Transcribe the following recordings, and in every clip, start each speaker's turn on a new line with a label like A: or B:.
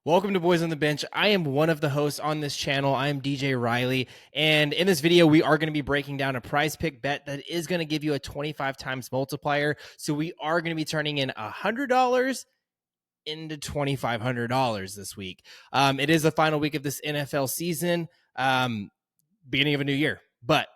A: Welcome to Boys on the Bench. I am one of the hosts on this channel. I am DJ Riley. And in this video, we are going to be breaking down a prize pick bet that is going to give you a 25 times multiplier. So we are going to be turning in $100 into $2,500 this week. It is the final week of this NFL season, beginning of a new year. But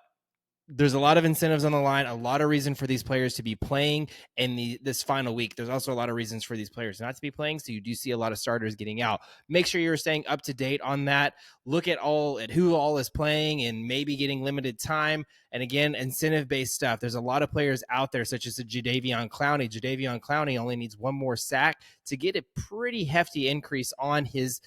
A: there's a lot of incentives on the line, a lot of reason for these players to be playing in this final week. There's also a lot of reasons for these players not to be playing. So you do see a lot of starters getting out. Make sure you're staying up to date on that. Look at who all is playing and maybe getting limited time. And again, incentive-based stuff. There's a lot of players out there, such as Jadeveon Clowney. Jadeveon Clowney only needs one more sack to get a pretty hefty increase on his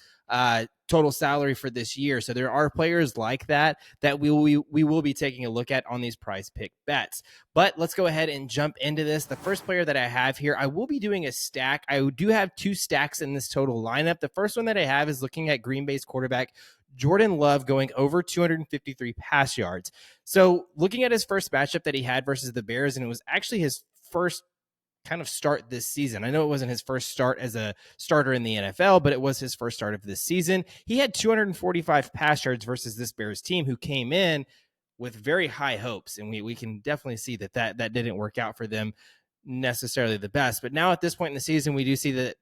A: total salary for this year. So there are players like that we will be taking a look at on these prize pick bets. But let's go ahead and jump into this. The first player that I have here, I will be doing a stack. I do have two stacks in this total lineup. The first one that I have is looking at Green Bay's quarterback Jordan Love going over 253 pass yards. So looking at his first matchup that he had versus the Bears, and it was actually his first kind of start this season. I know it wasn't his first start as a starter in the NFL, but it was his first start of this season. He had 245 pass yards versus this Bears team who came in with very high hopes. And we can definitely see that didn't work out for them necessarily the best. But now at this point in the season, we do see that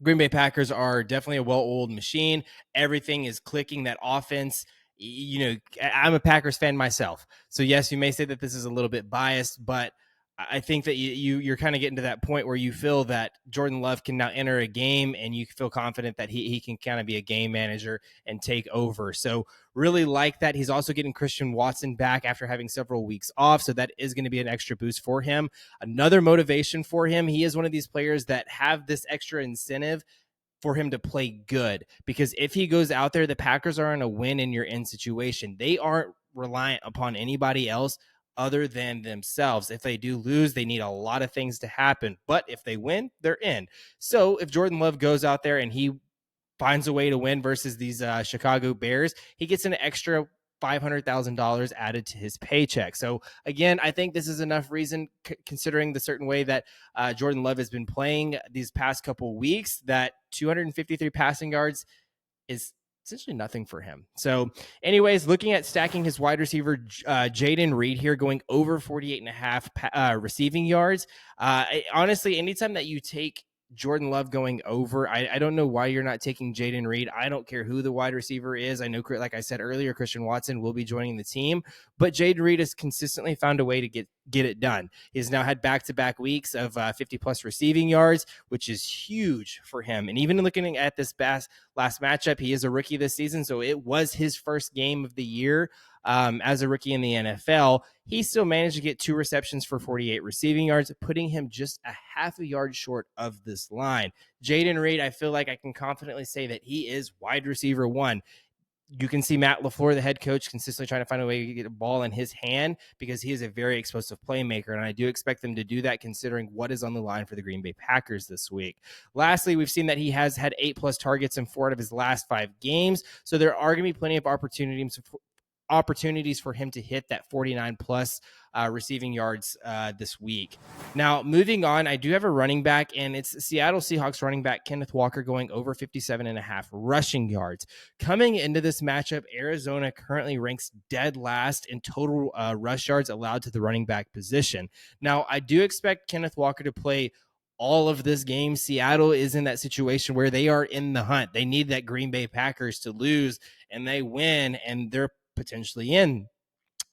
A: Green Bay Packers are definitely a well-oiled machine. Everything is clicking. That offense, I'm a Packers fan myself. So yes, you may say that this is a little bit biased, but I think that you're kind of getting to that point where you feel that Jordan Love can now enter a game and you feel confident that he can kind of be a game manager and take over. So really like that. He's also getting Christian Watson back after having several weeks off. So that is going to be an extra boost for him. Another motivation for him. He is one of these players that have this extra incentive for him to play good, because if he goes out there, the Packers are in a win and you're in situation. They aren't reliant upon anybody else other than themselves. If they do lose, they need a lot of things to happen. But if they win, they're in. So if Jordan Love goes out there and he finds a way to win versus these Chicago Bears, he gets an extra $500,000 added to his paycheck. So again, I think this is enough reason, considering the certain way that Jordan Love has been playing these past couple weeks, that 253 passing yards is essentially nothing for him. So anyways, looking at stacking his wide receiver, Jaden Reed here, going over 48 and a half receiving yards. Honestly, anytime that you take Jordan Love going over, I don't know why you're not taking Jaden Reed. I don't care who the wide receiver is. I know, like I said earlier, Christian Watson will be joining the team, but Jaden Reed has consistently found a way to get it done. He's now had back-to-back weeks of 50-plus receiving yards, which is huge for him. And even looking at this last matchup, he is a rookie this season, so it was his first game of the year as a rookie in the NFL. He still managed to get 2 receptions for 48 receiving yards, putting him just a half a yard short of this line. Jaden Reed, I feel like I can confidently say that he is wide receiver 1. You can see Matt LaFleur, the head coach, consistently trying to find a way to get a ball in his hand, because he is a very explosive playmaker, and I do expect them to do that considering what is on the line for the Green Bay Packers this week. Lastly, we've seen that he has had 8+ targets in 4 out of his last 5 games, so there are going to be plenty of opportunities for him to hit that 49+ receiving yards this week. Now, moving on, I do have a running back, and it's Seattle Seahawks running back Kenneth Walker going over 57.5 rushing yards. Coming into this matchup, Arizona currently ranks dead last in total rush yards allowed to the running back position. Now, I do expect Kenneth Walker to play all of this game. Seattle is in that situation where they are in the hunt. They need that Green Bay Packers to lose, and they win, and they're potentially in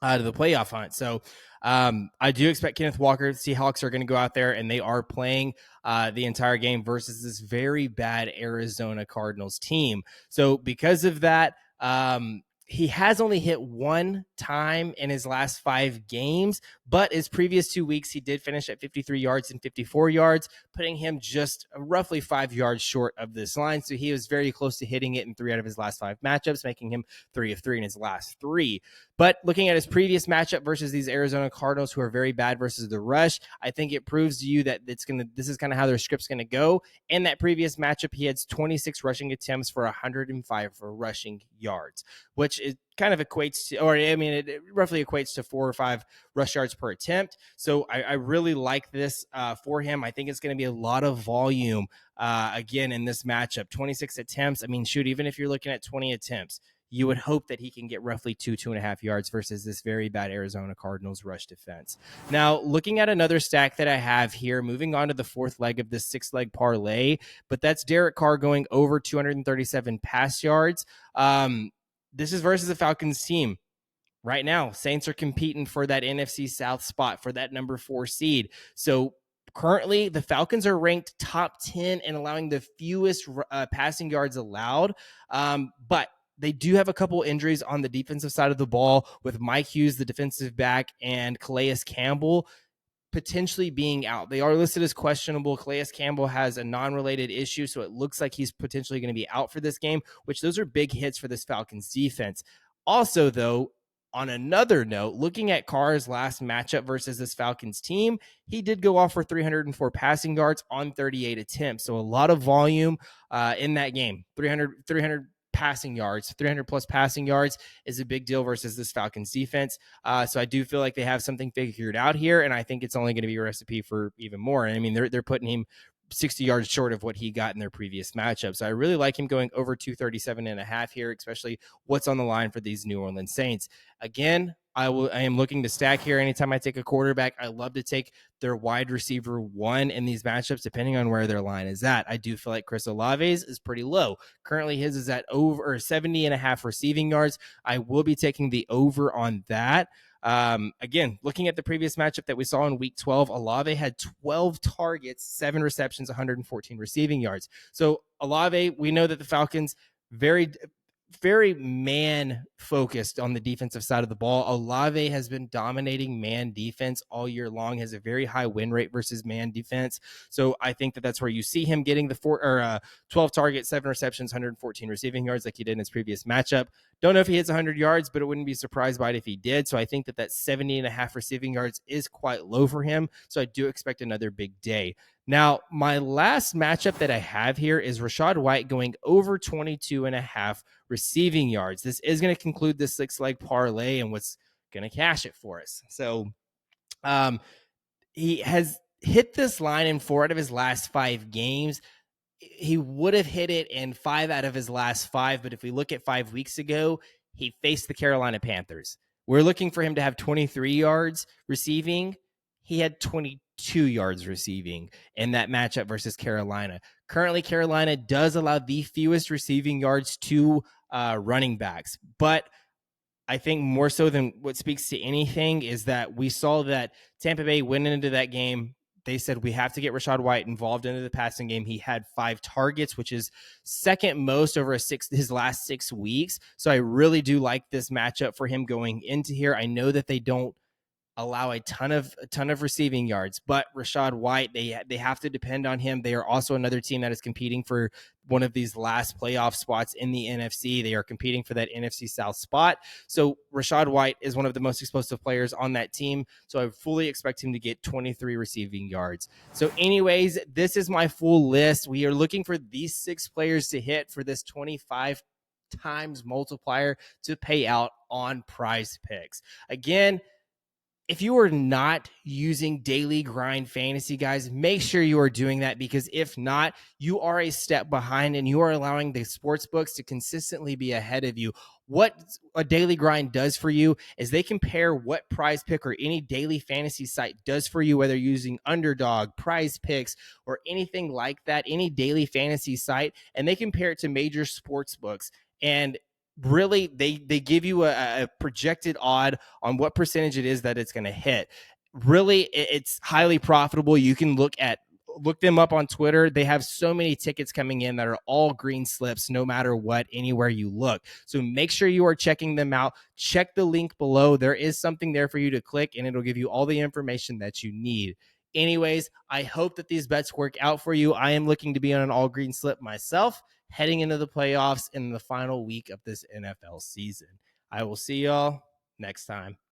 A: to the playoff hunt. So I do expect Kenneth Walker. Seahawks are going to go out there and they are playing the entire game versus this very bad Arizona Cardinals team. So because of that, he has only hit 1 time in his last 5 games, but his previous 2 weeks, he did finish at 53 yards and 54 yards, putting him just roughly 5 yards short of this line. So he was very close to hitting it in 3 out of his last 5 matchups, making him 3 of 3 in his last 3. But looking at his previous matchup versus these Arizona Cardinals, who are very bad versus the rush, I think it proves to you that this is kind of how their script's going to go. In that previous matchup, he had 26 rushing attempts for 105 for rushing yards, which is kind of equates to, or I mean, it roughly equates to 4 or 5 rush yards per attempt. So I really like this for him. I think it's going to be a lot of volume again in this matchup. 26 attempts. I mean, shoot, even if you're looking at 20 attempts, you would hope that he can get roughly 2.5 yards versus this very bad Arizona Cardinals rush defense. Now, looking at another stack that I have here, moving on to the fourth leg of this 6-leg parlay, but that's Derek Carr going over 237 pass yards. This is versus the Falcons team. Right now, Saints are competing for that NFC South spot, for that number 4 seed. So currently, the Falcons are ranked top 10 and allowing the fewest passing yards allowed. But they do have a couple injuries on the defensive side of the ball with Mike Hughes, the defensive back, and Calais Campbell potentially being out. They are listed as questionable. Calais Campbell has a non-related issue, so it looks like he's potentially going to be out for this game, which those are big hits for this Falcons defense. Also, though, on another note, looking at Carr's last matchup versus this Falcons team, he did go off for 304 passing yards on 38 attempts. So a lot of volume in that game. 300 passing yards, 300 plus passing yards is a big deal versus this Falcons defense. So I do feel like they have something figured out here, and I think it's only going to be a recipe for even more. And I mean, they're putting him 60 yards short of what he got in their previous matchup. So I really like him going over 237.5 here, especially what's on the line for these New Orleans Saints. Again, I am looking to stack here. Anytime I take a quarterback, I love to take their wide receiver 1 in these matchups, depending on where their line is at. I do feel like Chris Olave's is pretty low. Currently, his is at over 70.5 receiving yards. I will be taking the over on that. Again, looking at the previous matchup that we saw in week 12, Olave had 12 targets, 7 receptions, 114 receiving yards. So Olave, we know that the Falcons very man focused on the defensive side of the ball. Olave has been dominating man defense all year long, has a very high win rate versus man defense. So I think that that's where you see him getting the 12 targets, 7 receptions, 114 receiving yards like he did in his previous matchup. Don't know if he hits 100 yards, but it wouldn't be surprised by it if he did. So I think that 70.5 receiving yards is quite low for him. So I do expect another big day. Now, my last matchup that I have here is Rashad White going over 22.5 receiving yards. This is going to conclude this 6-leg parlay and what's going to cash it for us. So he has hit this line in 4 out of his last 5 games. He would have hit it in 5 out of his last 5, but if we look at 5 weeks ago, he faced the Carolina Panthers. We're looking for him to have 23 yards receiving. He had 22 yards receiving in that matchup versus Carolina. Currently, Carolina does allow the fewest receiving yards to running backs, but I think more so than what speaks to anything is that we saw that Tampa Bay went into that game. They said, we have to get Rashad White involved into the passing game. He had 5 targets, which is second most over his last 6 weeks. So I really do like this matchup for him going into here. I know that they don't allow a ton of receiving yards, but Rashad White, they have to depend on him. They are also another team that is competing for one of these last playoff spots in the NFC. They are competing for that NFC South spot. So Rashad White is one of the most explosive players on that team. So I fully expect him to get 23 receiving yards. So anyways, this is my full list. We are looking for these 6 players to hit for this 25 times multiplier to pay out on PrizePicks. Again, if you are not using Daily Grind Fantasy, guys, make sure you are doing that, because if not, you are a step behind and you are allowing the sports books to consistently be ahead of you. What a Daily Grind does for you is they compare what PrizePick or any daily fantasy site does for you, whether you're using Underdog, PrizePicks, or anything like that, any daily fantasy site, and they compare it to major sports books. And really, they give you a projected odd on what percentage it is that it's going to hit. Really, it's highly profitable. You can look them up on Twitter. They have so many tickets coming in that are all green slips, no matter what, anywhere you look. So make sure you are checking them out. Check the link below. There is something there for you to click, and it'll give you all the information that you need. Anyways, I hope that these bets work out for you. I am looking to be on an all green slip myself, heading into the playoffs in the final week of this NFL season. I will see y'all next time.